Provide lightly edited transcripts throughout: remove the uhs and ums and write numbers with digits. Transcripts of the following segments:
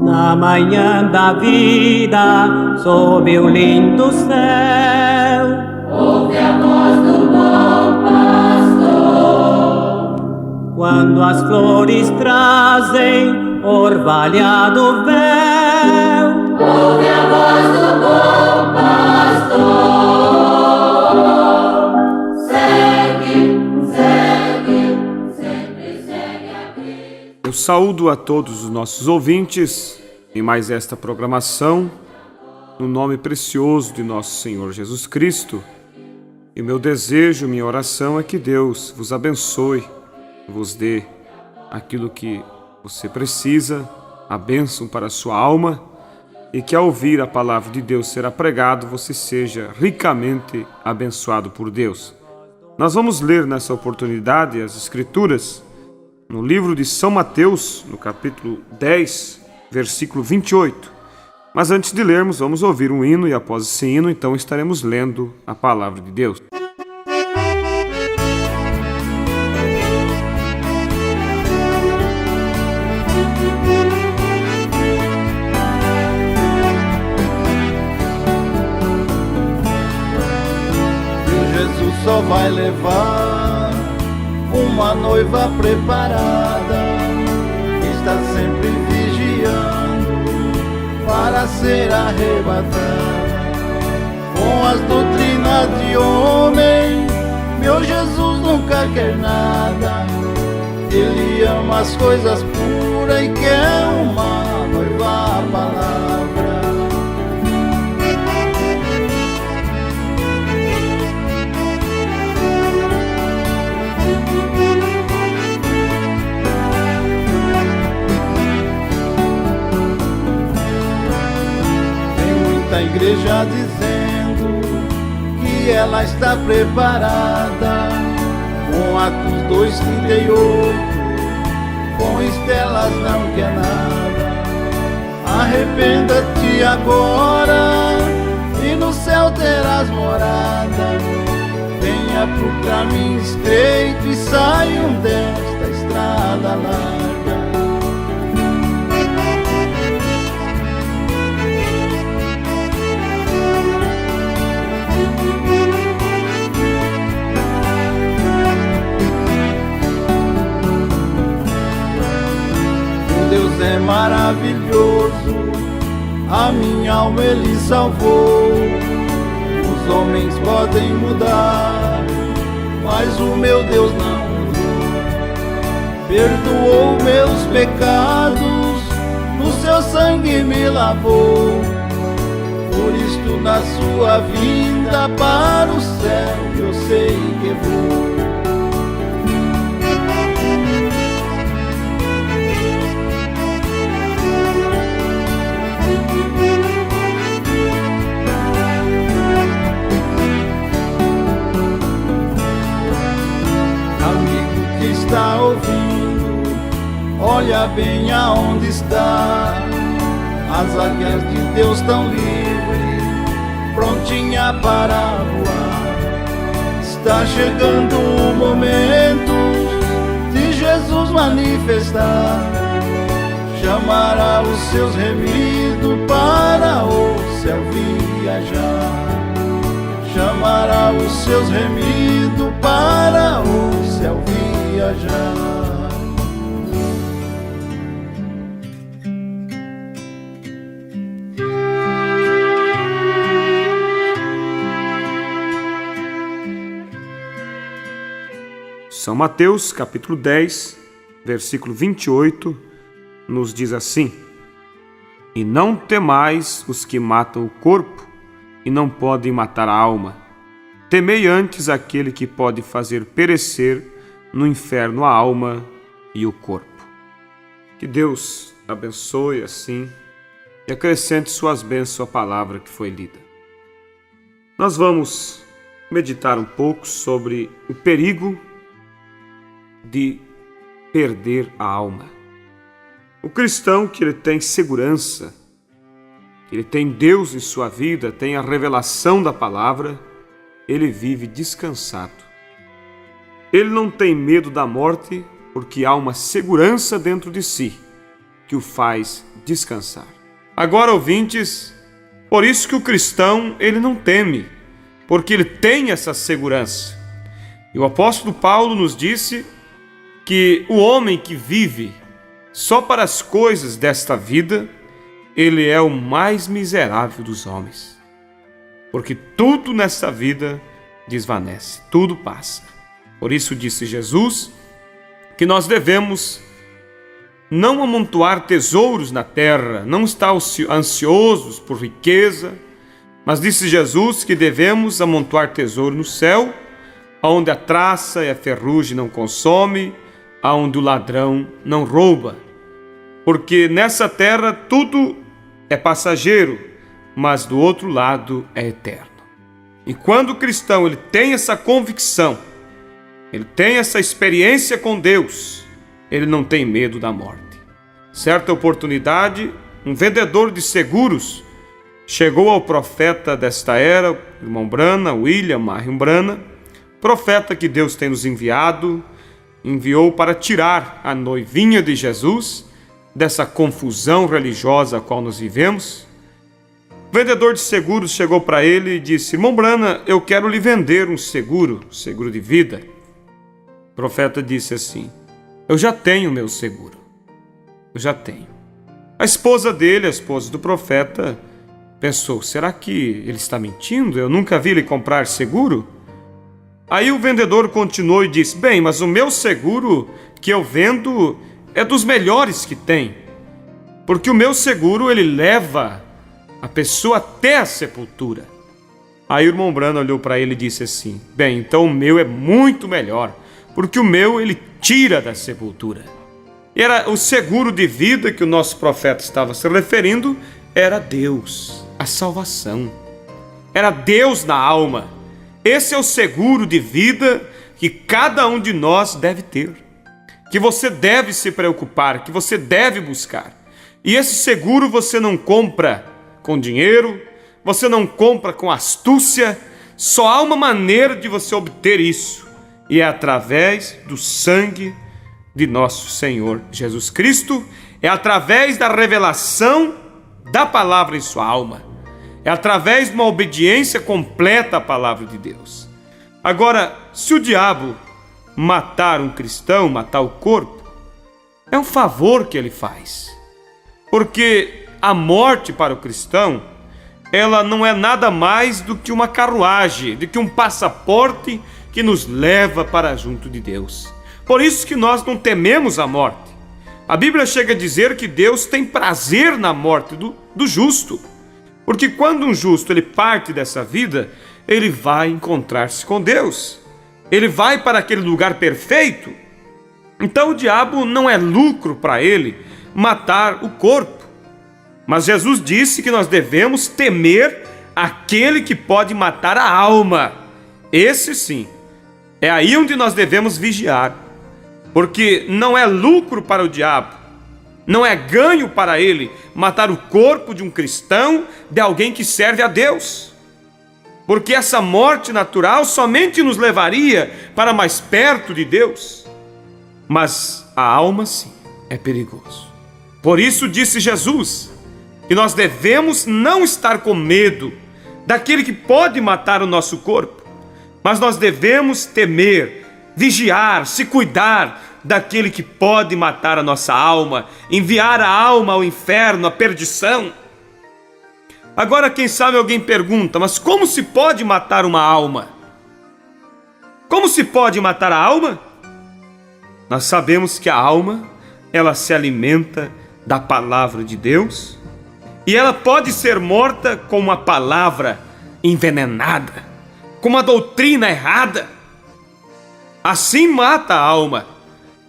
Na manhã da vida, sob o lindo céu, ouve a voz do bom pastor. Quando as flores trazem orvalhado véu, Ouve a voz do bom pastor. Segue, segue, sempre segue a Cristo. Eu saúdo a todos os nossos ouvintes em mais esta programação, no nome precioso de nosso Senhor Jesus Cristo. E meu desejo, minha oração é que Deus vos abençoe, vos dê aquilo que você precisa, a bênção para a sua alma, e que ao ouvir a palavra de Deus será pregado, você seja ricamente abençoado por Deus. Nós vamos ler nessa oportunidade as Escrituras no livro de São Mateus, no capítulo 10, versículo 28. Mas antes de lermos, vamos ouvir um hino e após esse hino, então estaremos lendo a palavra de Deus. Jesus só vai levar uma noiva preparada, que está sempre vigiando para ser arrebatada. Com as doutrinas de homem, meu Jesus nunca quer nada. Ele ama as coisas puras e quer uma noiva à palavra. A igreja dizendo que ela está preparada, com Atos 2:38, com estelas não quer nada. Arrependa-te agora e no céu terás morada. Venha pro caminho estreito e saiam desta estrada larga. Deus é maravilhoso, a minha alma Ele salvou. Os homens podem mudar, mas o meu Deus não mudou. Perdoou meus pecados, no seu sangue me lavou. Por isto na sua vinda para o céu eu sei que vou. Está ouvindo, olha bem aonde está. As águias de Deus estão livres, prontinha para voar. Está chegando o momento de Jesus manifestar. Chamará os seus remidos para o céu viajar. Chamará os seus remidos para o céu viajar. São Mateus, capítulo 10, versículo 28, nos diz assim: E não temais os que matam o corpo e não podem matar a alma. Temei antes aquele que pode fazer perecer no inferno a alma e o corpo. Que Deus abençoe assim e acrescente suas bênçãos à palavra que foi lida. Nós vamos meditar um pouco sobre o perigo de perder a alma. O cristão que ele tem segurança, que ele tem Deus em sua vida, tem a revelação da palavra, ele vive descansado. Ele não tem medo da morte porque há uma segurança dentro de si que o faz descansar. Agora, ouvintes, por isso que o cristão, ele não teme, porque ele tem essa segurança. E o apóstolo Paulo nos disse que o homem que vive só para as coisas desta vida, ele é o mais miserável dos homens. Porque tudo nesta vida desvanece, tudo passa. Por isso disse Jesus que nós devemos não amontoar tesouros na terra, não estar ansiosos por riqueza, mas disse Jesus que devemos amontoar tesouro no céu, onde a traça e a ferrugem não consome, onde o ladrão não rouba. Porque nessa terra tudo é passageiro, mas do outro lado é eterno. E quando o cristão ele tem essa convicção, ele tem essa experiência com Deus, ele não tem medo da morte. Certa oportunidade, um vendedor de seguros chegou ao profeta desta era, irmão Brana, William Marion Brana, profeta que Deus tem nos enviou para tirar a noivinha de Jesus dessa confusão religiosa a qual nós vivemos. O vendedor de seguros chegou para ele e disse: irmão Brana, eu quero lhe vender um seguro de vida. O profeta disse assim: eu já tenho meu seguro. Eu já tenho. A esposa dele, a esposa do profeta, pensou: será que ele está mentindo? Eu nunca vi ele comprar seguro. Aí o vendedor continuou e disse: bem, mas o meu seguro que eu vendo é dos melhores que tem. Porque o meu seguro, ele leva a pessoa até a sepultura. Aí o irmão Brana olhou para ele e disse assim: bem, então o meu é muito melhor, porque o meu ele tira da sepultura. E era o seguro de vida que o nosso profeta estava se referindo, era Deus, a salvação. Era Deus na alma. Esse é o seguro de vida que cada um de nós deve ter, que você deve se preocupar, que você deve buscar. E esse seguro você não compra com dinheiro, você não compra com astúcia, só há uma maneira de você obter isso, e é através do sangue de nosso Senhor Jesus Cristo, é através da revelação da palavra em sua alma, é através de uma obediência completa à palavra de Deus. Agora, se o diabo matar um cristão, matar o corpo, é um favor que ele faz, porque a morte para o cristão, ela não é nada mais do que uma carruagem, do que um passaporte que nos leva para junto de Deus. Por isso que nós não tememos a morte. A Bíblia chega a dizer que Deus tem prazer na morte do justo. Porque quando um justo ele parte dessa vida, ele vai encontrar-se com Deus. Ele vai para aquele lugar perfeito. Então o diabo não é lucro para ele matar o corpo. Mas Jesus disse que nós devemos temer aquele que pode matar a alma. Esse sim, é aí onde nós devemos vigiar. Porque não é lucro para o diabo, não é ganho para ele matar o corpo de um cristão, de alguém que serve a Deus. Porque essa morte natural somente nos levaria para mais perto de Deus. Mas a alma sim, é perigoso. Por isso disse Jesus que nós devemos não estar com medo daquele que pode matar o nosso corpo, mas nós devemos temer, vigiar, se cuidar daquele que pode matar a nossa alma, enviar a alma ao inferno, à perdição. Agora, quem sabe alguém pergunta: mas como se pode matar uma alma? Como se pode matar a alma? Nós sabemos que a alma, ela se alimenta da palavra de Deus, e ela pode ser morta com uma palavra envenenada, com uma doutrina errada. Assim mata a alma,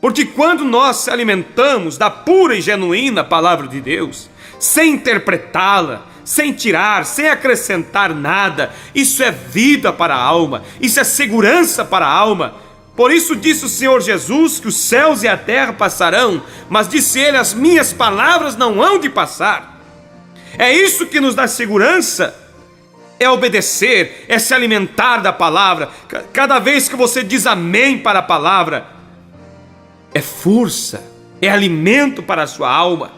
porque quando nós se alimentamos da pura e genuína palavra de Deus, sem interpretá-la, sem tirar, sem acrescentar nada, isso é vida para a alma, isso é segurança para a alma. Por isso disse o Senhor Jesus que os céus e a terra passarão, mas disse ele: as minhas palavras não hão de passar. É isso que nos dá segurança, é obedecer, é se alimentar da palavra. Cada vez que você diz amém para a palavra, é força, é alimento para a sua alma.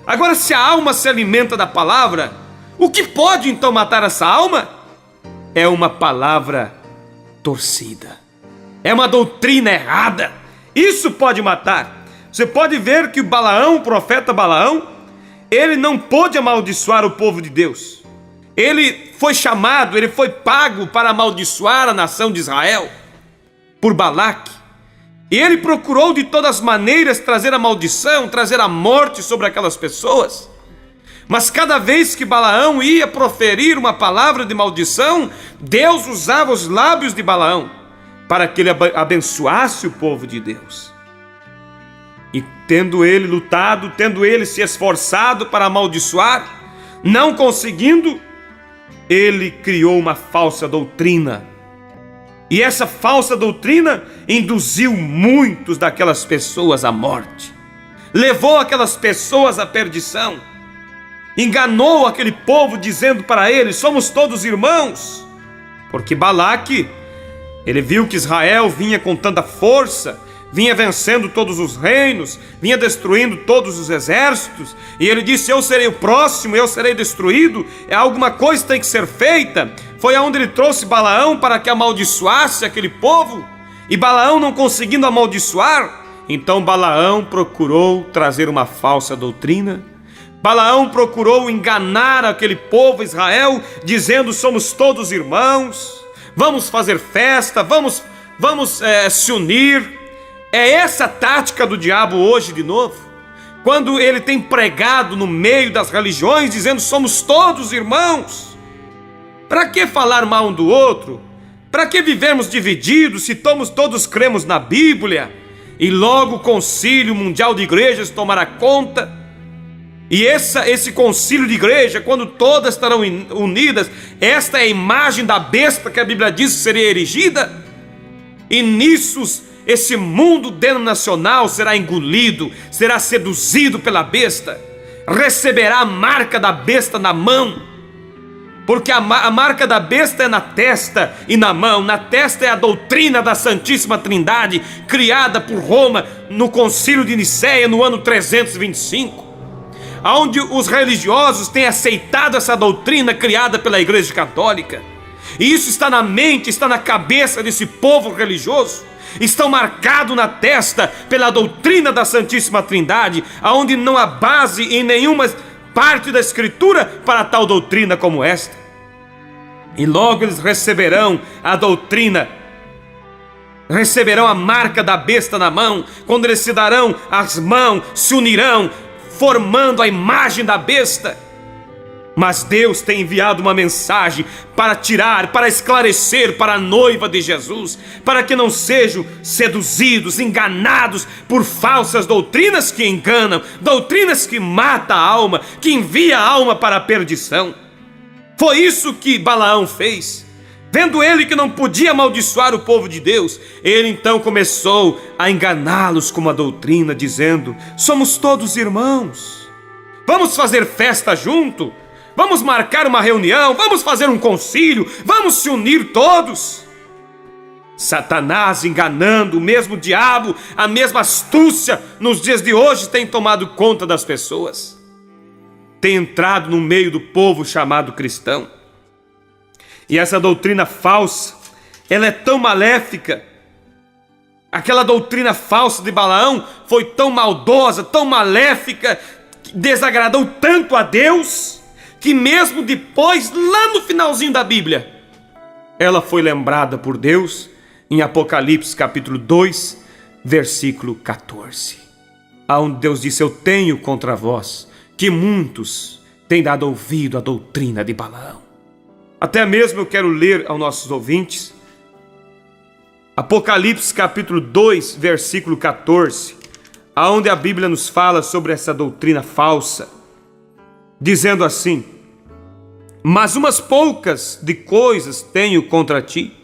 Agora, se a alma se alimenta da palavra, o que pode então matar essa alma? É uma palavra torcida, é uma doutrina errada. Isso pode matar. Você pode ver que o profeta Balaão, ele não pôde amaldiçoar o povo de Deus. Ele foi chamado, ele foi pago para amaldiçoar a nação de Israel por Balaque. E ele procurou de todas as maneiras trazer a maldição, trazer a morte sobre aquelas pessoas. Mas cada vez que Balaão ia proferir uma palavra de maldição, Deus usava os lábios de Balaão para que ele abençoasse o povo de Deus. E tendo ele lutado, tendo ele se esforçado para amaldiçoar, não conseguindo, ele criou uma falsa doutrina. E essa falsa doutrina induziu muitos daquelas pessoas à morte, levou aquelas pessoas à perdição, enganou aquele povo dizendo para eles: somos todos irmãos. Porque Balaque, ele viu que Israel vinha com tanta força, vinha vencendo todos os reinos, vinha destruindo todos os exércitos, e ele disse: eu serei o próximo, eu serei destruído, alguma coisa tem que ser feita. Foi aonde ele trouxe Balaão para que amaldiçoasse aquele povo, e Balaão não conseguindo amaldiçoar, então Balaão procurou trazer uma falsa doutrina. Balaão procurou enganar aquele povo Israel, dizendo: somos todos irmãos, vamos fazer festa, vamos se unir. É essa a tática do diabo hoje de novo, quando ele tem pregado no meio das religiões, dizendo: somos todos irmãos. Para que falar mal um do outro? Para que vivermos divididos se todos cremos na Bíblia? E logo o Concílio Mundial de Igrejas tomará conta. E esse concílio de igreja, quando todas estarão unidas, esta é a imagem da besta que a Bíblia diz que seria erigida. E nisso esse mundo denominacional será engolido, será seduzido pela besta, receberá a marca da besta na mão. Porque a marca da besta é na testa e na mão. Na testa é a doutrina da Santíssima Trindade, criada por Roma no Concílio de Nicéia no ano 325, onde os religiosos têm aceitado essa doutrina criada pela Igreja Católica. E isso está na mente, está na cabeça desse povo religioso. Estão marcados na testa pela doutrina da Santíssima Trindade, onde não há base em nenhuma parte da Escritura para tal doutrina como esta. E logo eles receberão a doutrina, receberão a marca da besta na mão, quando eles se darão as mãos, se unirão, formando a imagem da besta. Mas Deus tem enviado uma mensagem para tirar, para esclarecer para a noiva de Jesus, para que não sejam seduzidos, enganados por falsas doutrinas que enganam, doutrinas que matam a alma, que envia a alma para a perdição. Foi isso que Balaão fez. Vendo ele que não podia amaldiçoar o povo de Deus, ele então começou a enganá-los com uma doutrina, dizendo: somos todos irmãos, vamos fazer festa junto, vamos marcar uma reunião, vamos fazer um concílio, vamos se unir todos. Satanás enganando, o mesmo diabo, a mesma astúcia nos dias de hoje tem tomado conta das pessoas, tem entrado no meio do povo chamado cristão. E essa doutrina falsa, ela é tão maléfica. Aquela doutrina falsa de Balaão foi tão maldosa, tão maléfica, desagradou tanto a Deus, que mesmo depois, lá no finalzinho da Bíblia, ela foi lembrada por Deus em Apocalipse capítulo 2, versículo 14, aonde Deus disse: eu tenho contra vós que muitos têm dado ouvido à doutrina de Balaão. Até mesmo eu quero ler aos nossos ouvintes Apocalipse capítulo 2, versículo 14, aonde a Bíblia nos fala sobre essa doutrina falsa, dizendo assim: mas umas poucas de coisas tenho contra ti,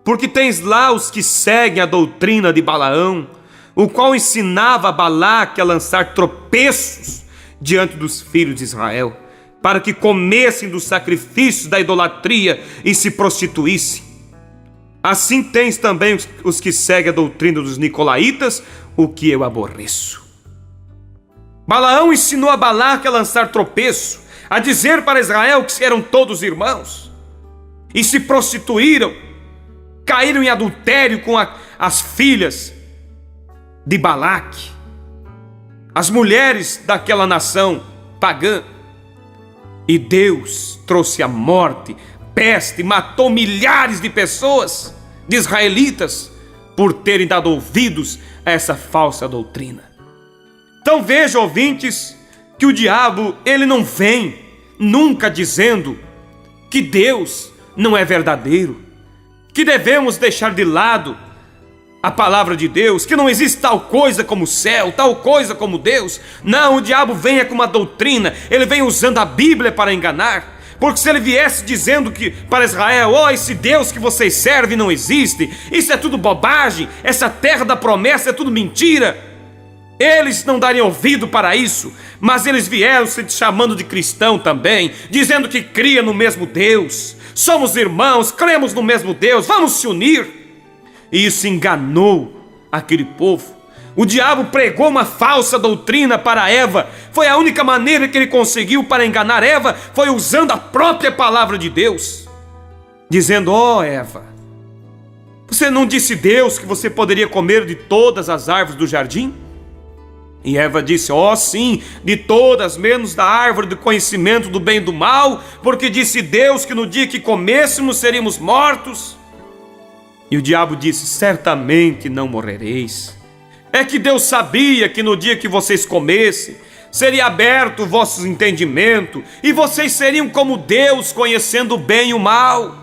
porque tens lá os que seguem a doutrina de Balaão, o qual ensinava a Balaque a lançar tropeços diante dos filhos de Israel, para que comessem dos sacrifícios da idolatria e se prostituíssem. Assim tens também os que seguem a doutrina dos nicolaítas, o que eu aborreço. Balaão ensinou a Balaque a lançar tropeço, a dizer para Israel que eram todos irmãos, e se prostituíram, caíram em adultério com as filhas de Balaque, as mulheres daquela nação pagã. E Deus trouxe a morte, peste, matou milhares de pessoas, de israelitas, por terem dado ouvidos a essa falsa doutrina. Então veja, ouvintes, que o diabo, ele não vem nunca dizendo que Deus não é verdadeiro, que devemos deixar de lado a palavra de Deus, que não existe tal coisa como céu, tal coisa como Deus. Não, o diabo vem com uma doutrina, ele vem usando a Bíblia para enganar. Porque se ele viesse dizendo que para Israel, esse Deus que vocês servem não existe, isso é tudo bobagem, essa terra da promessa é tudo mentira, eles não dariam ouvido para isso. Mas eles vieram se chamando de cristão também, dizendo que cria no mesmo Deus, somos irmãos, cremos no mesmo Deus, vamos se unir. E isso enganou aquele povo. O diabo pregou uma falsa doutrina para Eva. Foi a única maneira que ele conseguiu para enganar Eva, foi usando a própria palavra de Deus, dizendo: Eva, você não disse Deus que você poderia comer de todas as árvores do jardim? E Eva disse: sim, de todas, menos da árvore do conhecimento do bem e do mal, porque disse Deus que no dia que comêssemos seríamos mortos. E o diabo disse: certamente não morrereis. É que Deus sabia que no dia que vocês comessem, seria aberto o vosso entendimento, e vocês seriam como Deus, conhecendo o bem e o mal.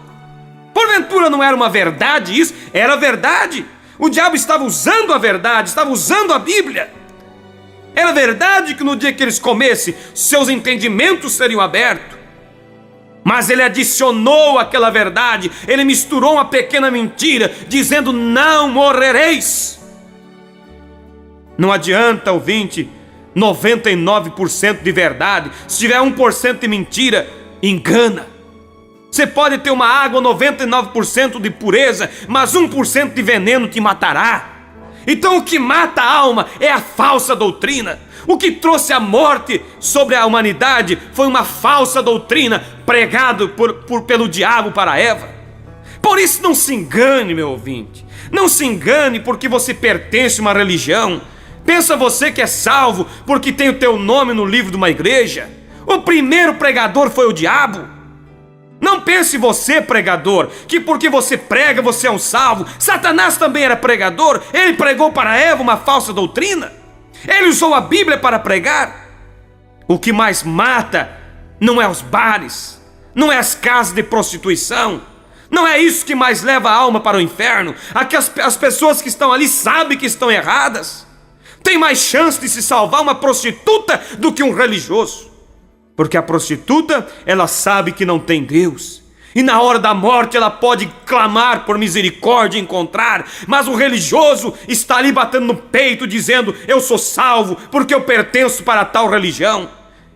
Porventura não era uma verdade isso? Era verdade. O diabo estava usando a verdade, estava usando a Bíblia. Era verdade que no dia que eles comessem, seus entendimentos seriam abertos. Mas ele adicionou aquela verdade, ele misturou uma pequena mentira, dizendo: não morrereis. Não adianta, ouvinte, 99% de verdade. Se tiver 1% de mentira, engana. Você pode ter uma água 99% de pureza, mas 1% de veneno te matará. Então o que mata a alma é a falsa doutrina. O que trouxe a morte sobre a humanidade foi uma falsa doutrina pregada pelo diabo para Eva. Por isso não se engane, meu ouvinte. Não se engane porque você pertence a uma religião. Pensa você que é salvo porque tem o teu nome no livro de uma igreja. O primeiro pregador foi o diabo. Não pense você, pregador, que porque você prega você é um salvo. Satanás também era pregador. Ele pregou para Eva uma falsa doutrina. Ele usou a Bíblia para pregar. O que mais mata não é os bares, não é as casas de prostituição, não é isso que mais leva a alma para o inferno. Aqui as pessoas que estão ali sabem que estão erradas. Tem mais chance de se salvar uma prostituta do que um religioso. Porque a prostituta, ela sabe que não tem Deus. E na hora da morte ela pode clamar por misericórdia e encontrar. Mas o religioso está ali batendo no peito dizendo: eu sou salvo porque eu pertenço para tal religião.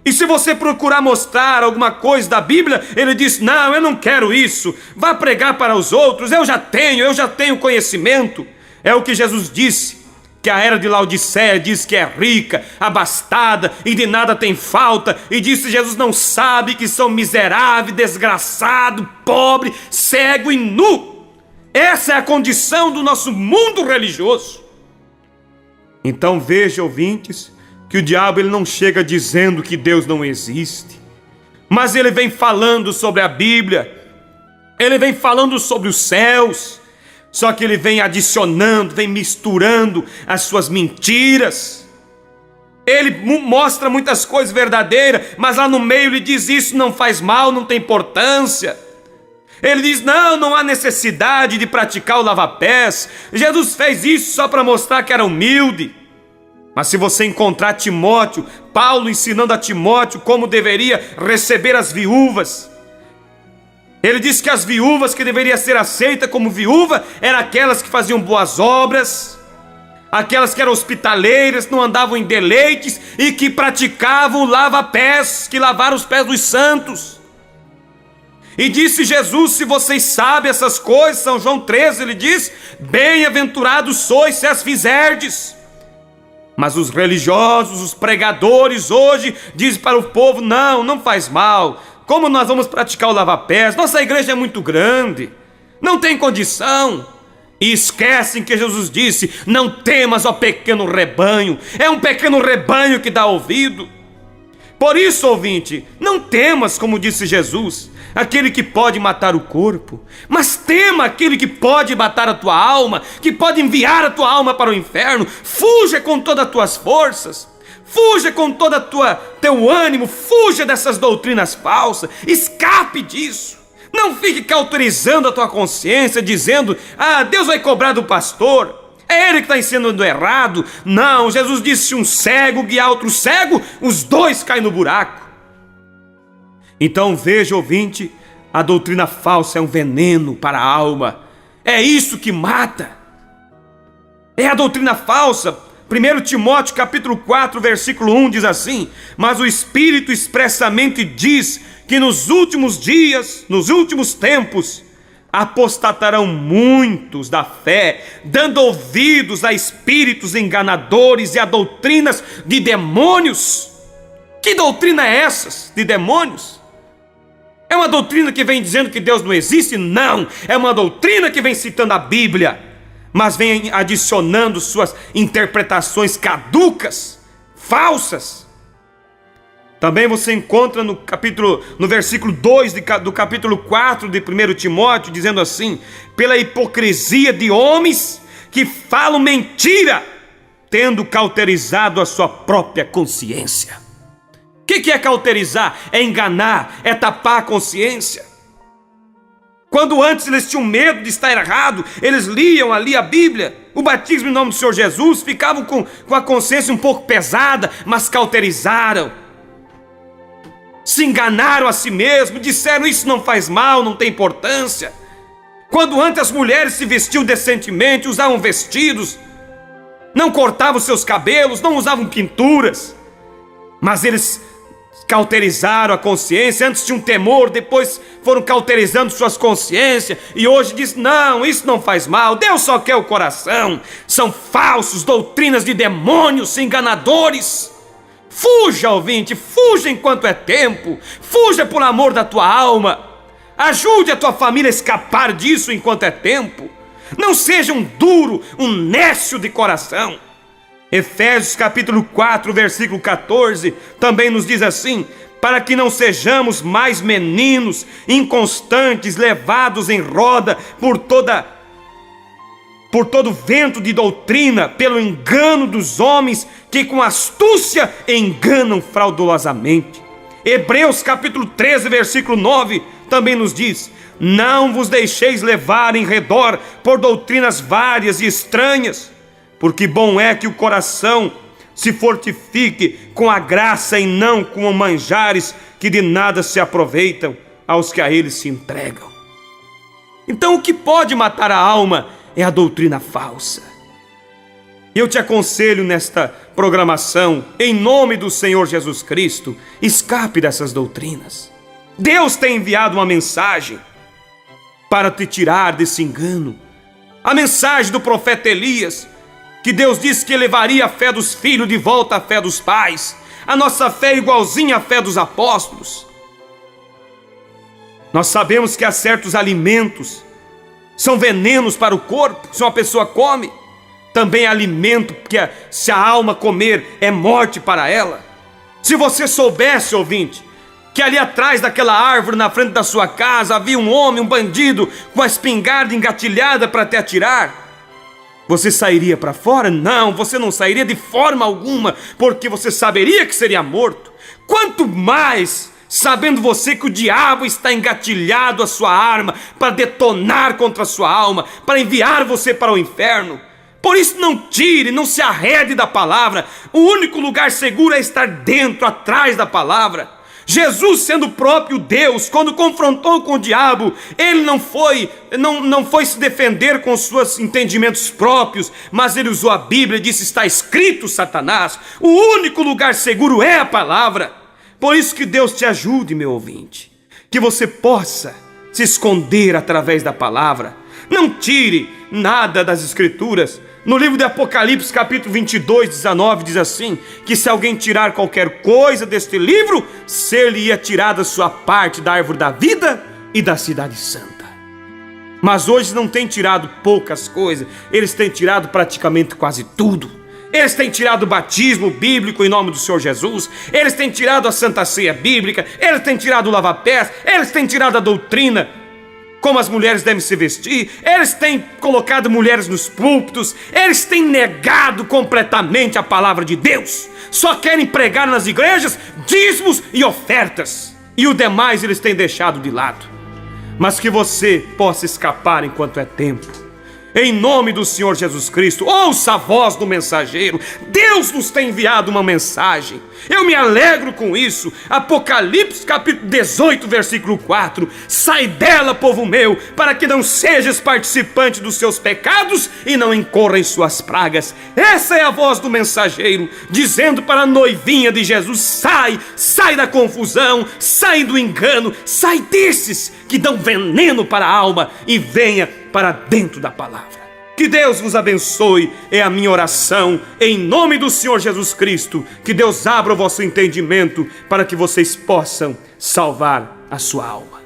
E se você procurar mostrar alguma coisa da Bíblia, ele diz: não, eu não quero isso. Vá pregar para os outros, eu já tenho conhecimento. É o que Jesus disse. Que a era de Laodiceia diz que é rica, abastada e de nada tem falta. E disse: Jesus não sabe que são miserável, desgraçado, pobre, cego e nu. Essa é a condição do nosso mundo religioso. Então veja, ouvintes, que o diabo ele não chega dizendo que Deus não existe. Mas ele vem falando sobre a Bíblia. Ele vem falando sobre os céus. Só que ele vem adicionando, vem misturando as suas mentiras. Ele mostra muitas coisas verdadeiras, mas lá no meio ele diz: isso não faz mal, não tem importância. Ele diz: não há necessidade de praticar o lava-pés. Jesus fez isso só para mostrar que era humilde. Mas se você encontrar Timóteo, Paulo ensinando a Timóteo como deveria receber as viúvas, ele disse que as viúvas que deveriam ser aceitas como viúva eram aquelas que faziam boas obras, aquelas que eram hospitaleiras, não andavam em deleites e que praticavam o lava-pés, que lavaram os pés dos santos. E disse Jesus: se vocês sabem essas coisas, São João 13, ele diz: bem-aventurados sois se as fizerdes. Mas os religiosos, os pregadores hoje dizem para o povo: não faz mal. Como nós vamos praticar o lava-pés? Nossa igreja é muito grande, não tem condição. E esquecem que Jesus disse: não temas, ó pequeno rebanho. É um pequeno rebanho que dá ouvido. Por isso, ouvinte, não temas, como disse Jesus, aquele que pode matar o corpo, mas tema aquele que pode matar a tua alma, que pode enviar a tua alma para o inferno. Fuja com todas as tuas forças, fuja com todo teu ânimo, fuja dessas doutrinas falsas, escape disso. Não fique cauterizando a tua consciência, dizendo: Deus vai cobrar do pastor, é ele que está ensinando errado. Não, Jesus disse: se um cego guiar outro cego, os dois caem no buraco. Então veja, ouvinte, a doutrina falsa é um veneno para a alma. É isso que mata. É a doutrina falsa. 1 Timóteo capítulo 4, versículo 1 diz assim: mas o Espírito expressamente diz que nos últimos dias, nos últimos tempos, apostatarão muitos da fé, dando ouvidos a espíritos enganadores e a doutrinas de demônios. Que doutrina é essas de demônios? É uma doutrina que vem dizendo que Deus não existe? Não, é uma doutrina que vem citando a Bíblia, mas vem adicionando suas interpretações caducas, falsas. Também você encontra no versículo 2 do capítulo 4 de 1 Timóteo, dizendo assim: pela hipocrisia de homens que falam mentira, tendo cauterizado a sua própria consciência. O que é cauterizar? É enganar, é tapar a consciência. Quando antes eles tinham medo de estar errado, eles liam ali a Bíblia, o batismo em nome do Senhor Jesus, ficavam com a consciência um pouco pesada, mas cauterizaram. Se enganaram a si mesmos, disseram: isso não faz mal, não tem importância. Quando antes as mulheres se vestiam decentemente, usavam vestidos, não cortavam seus cabelos, não usavam pinturas, mas eles cauterizaram a consciência. Antes tinham temor, depois foram cauterizando suas consciências, e hoje diz: não, isso não faz mal, Deus só quer o coração. São falsos, doutrinas de demônios, enganadores. Fuja, ouvinte, fuja enquanto é tempo, fuja por amor da tua alma, ajude a tua família a escapar disso enquanto é tempo. Não seja um duro, um nécio de coração. Efésios capítulo 4, versículo 14, também nos diz assim: para que não sejamos mais meninos, inconstantes, levados em roda por todo vento de doutrina, pelo engano dos homens que com astúcia enganam fraudulosamente. Hebreus capítulo 13, versículo 9, também nos diz: não vos deixeis levar em redor por doutrinas várias e estranhas, porque bom é que o coração se fortifique com a graça e não com manjares que de nada se aproveitam aos que a eles se entregam. Então o que pode matar a alma é a doutrina falsa. Eu te aconselho nesta programação, em nome do Senhor Jesus Cristo, escape dessas doutrinas. Deus tem enviado uma mensagem para te tirar desse engano. A mensagem do profeta Elias, que Deus disse que levaria a fé dos filhos de volta à fé dos pais. A nossa fé é igualzinha à fé dos apóstolos. Nós sabemos que há certos alimentos são venenos para o corpo, se uma pessoa come. Também é alimento que se a alma comer é morte para ela. Se você soubesse, ouvinte, que ali atrás daquela árvore na frente da sua casa havia um homem, um bandido com a espingarda engatilhada para te atirar, você sairia para fora? Não, você não sairia de forma alguma, porque você saberia que seria morto. Quanto mais sabendo você que o diabo está engatilhado a sua arma para detonar contra a sua alma, para enviar você para o inferno. Por isso não tire, não se arrede da palavra. O único lugar seguro é estar dentro, atrás da palavra. Jesus, sendo o próprio Deus, quando confrontou com o diabo, ele não foi se defender com seus entendimentos próprios, mas ele usou a Bíblia e disse: está escrito, Satanás. O único lugar seguro é a palavra. Por isso que Deus te ajude, meu ouvinte, que você possa se esconder através da palavra. Não tire nada das Escrituras. No livro de Apocalipse, capítulo 22, 19, diz assim, que se alguém tirar qualquer coisa deste livro, ser-lhe-ia tirada sua parte da árvore da vida e da cidade santa. Mas hoje não tem tirado poucas coisas, eles têm tirado praticamente quase tudo. Eles têm tirado o batismo bíblico em nome do Senhor Jesus, eles têm tirado a Santa Ceia bíblica, eles têm tirado o lava-pés, eles têm tirado a doutrina, como as mulheres devem se vestir, eles têm colocado mulheres nos púlpitos, eles têm negado completamente a palavra de Deus, só querem pregar nas igrejas dízimos e ofertas, e o demais eles têm deixado de lado. Mas que você possa escapar enquanto é tempo. Em nome do Senhor Jesus Cristo, ouça a voz do mensageiro. Deus nos tem enviado uma mensagem. Eu me alegro com isso. Apocalipse capítulo 18, versículo 4. Sai dela, povo meu, para que não sejas participante dos seus pecados e não incorra em suas pragas. Essa é a voz do mensageiro, dizendo para a noivinha de Jesus: sai da confusão, sai do engano, sai desses que dão veneno para a alma e venha para dentro da palavra. Que Deus vos abençoe, é a minha oração, em nome do Senhor Jesus Cristo. Que Deus abra o vosso entendimento para que vocês possam salvar a sua alma.